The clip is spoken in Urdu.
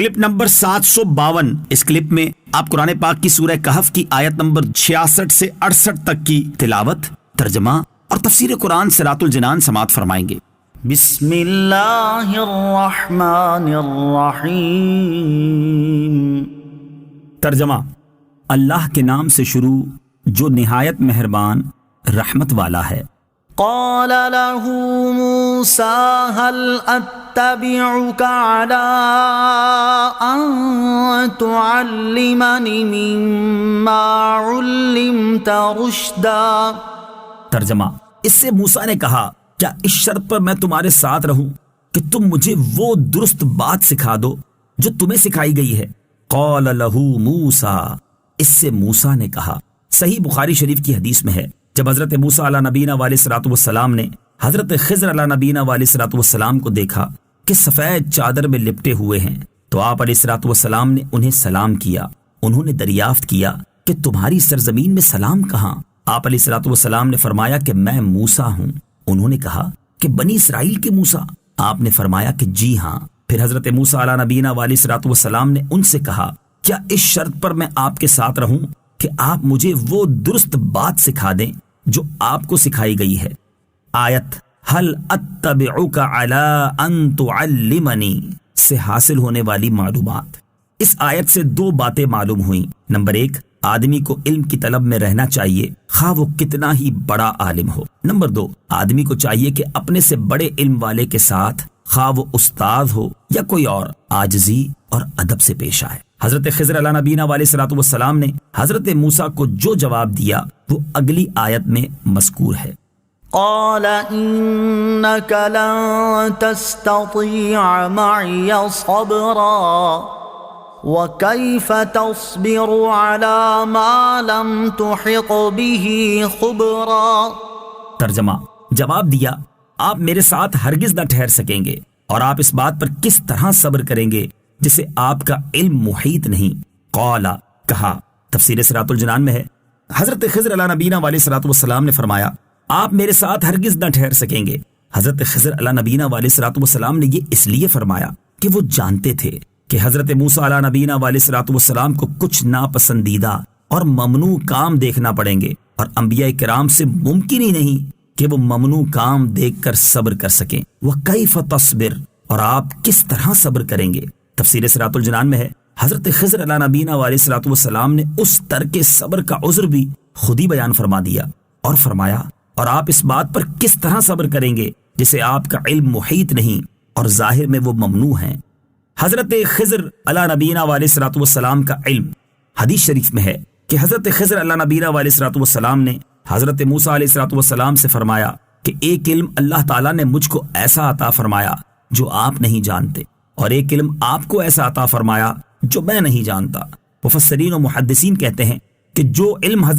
Clip number 752۔ اس کلپ میں آپ قرآن پاک کی سورہ کہف کی آیت نمبر 66 سے 68 تک کی تلاوت، ترجمہ اور تفسیر قرآن صراط الجنان سماعت فرمائیں گے۔ بسم اللہ الرحمن الرحیم۔ ترجمہ: اللہ کے نام سے شروع جو نہایت مہربان رحمت والا ہے۔ قال له موسى هل اتبعك على ان تعلمني مما علمت رشدا۔ ترجمہ: اس سے موسیٰ نے کہا کیا اس شرط پر میں تمہارے ساتھ رہوں کہ تم مجھے وہ درست بات سکھا دو جو تمہیں سکھائی گئی ہے۔ قال له موسیٰ، اس سے موسیٰ نے کہا۔ صحیح بخاری شریف کی حدیث میں ہے جب حضرت موسیٰ علیہ نبینا علیہ الصلوۃ والسلام نے حضرت خضر علیہ نبینا علیہ الصلوۃ والسلام کو دیکھا کہ سفید چادر میں لپٹے ہوئے ہیں تو آپ علیہ الصلوۃ والسلام نے انہیں سلام کیا۔ انہوں نے دریافت کیا کہ تمہاری سرزمین میں سلام کہاں؟ آپ علیہ الصلوۃ والسلام نے فرمایا کہ میں موسیٰ ہوں۔ انہوں نے کہا کہ بنی اسرائیل کے موسیٰ؟ آپ نے فرمایا کہ جی ہاں۔ پھر حضرت موسیٰ علیہ نبینا علیہ الصلوۃ والسلام نے ان سے کہا کیا اس شرط پر میں آپ کے ساتھ رہوں کہ آپ مجھے وہ درست بات سکھا دیں جو آپ کو سکھائی گئی ہے۔ آیت ہل اتبعک علی ان تعلمنی سے حاصل ہونے والی معلومات۔ اس آیت سے دو باتیں معلوم ہوئیں۔ نمبر 1، آدمی کو علم کی طلب میں رہنا چاہیے خواہ وہ کتنا ہی بڑا عالم ہو۔ نمبر 2، آدمی کو چاہیے کہ اپنے سے بڑے علم والے کے ساتھ خواہ وہ استاد ہو یا کوئی اور عاجزی اور ادب سے پیش آئے۔ حضرت خضر علیہ نبینا علیہ الصلوۃ والسلام نے حضرت موسیٰ کو جو جواب دیا وہ اگلی آیت میں مذکور ہے۔ قال انك لن تستطيع معي صبرا وكيف تصبر على ما لم تحط به خبرا۔ ترجمہ: جواب دیا آپ میرے ساتھ ہرگز نہ ٹھہر سکیں گے اور آپ اس بات پر کس طرح صبر کریں گے جسے آپ کا علم محیط نہیں۔ قال، کہا۔ تفسیر صراط الجنان میں ہے حضرت خضر علیہ نبینا علیہ الصلوۃ والسلام نے فرمایا آپ میرے ساتھ ہرگز نہ ٹھہر سکیں گے۔ حضرت خضر علیہ نبینا علیہ الصلوۃ والسلام نے یہ اس لیے فرمایا کہ وہ جانتے تھے کہ حضرت موسیٰ علیہ نبینا علیہ الصلوۃ والسلام کو کچھ ناپسندیدہ اور ممنوع کام دیکھنا پڑیں گے اور انبیاء کرام سے ممکن ہی نہیں کہ وہ ممنوع کام دیکھ کر صبر کر سکیں۔ وَكَيْفَ تَصْبِرُ، اور آپ کس طرح صبر کریں گے۔ تفسیر صراط الجنان میں ہے حضرت خضر علیہ نبینا علیہ الصلوۃ والسلام نے اس ترک صبر کا عذر بھی خود ہی بیان فرما دیا اور فرمایا اور آپ اس بات پر کس طرح صبر کریں گے جسے آپ کا علم محیط نہیں اور ظاہر میں وہ ممنوع ہیں۔ حضرت خضر علیہ نبینا علیہ الصلوۃ والسلام کا علم، حدیث شریف میں ہے کہ حضرت خضر علیہ نبینا علیہ الصلوۃ والسلام نے حضرت موسیٰ علیہ الصلوۃ والسلام سے فرمایا کہ ایک علم اللہ تعالیٰ نے مجھ کو ایسا عطا فرمایا جو آپ نہیں جانتے اور ایک علم آپ کو ایسا عطا فرمایا جو میں نہیں جانتا۔ مفسرین و محدثین کہتے ہیں کہ جو علم حضرت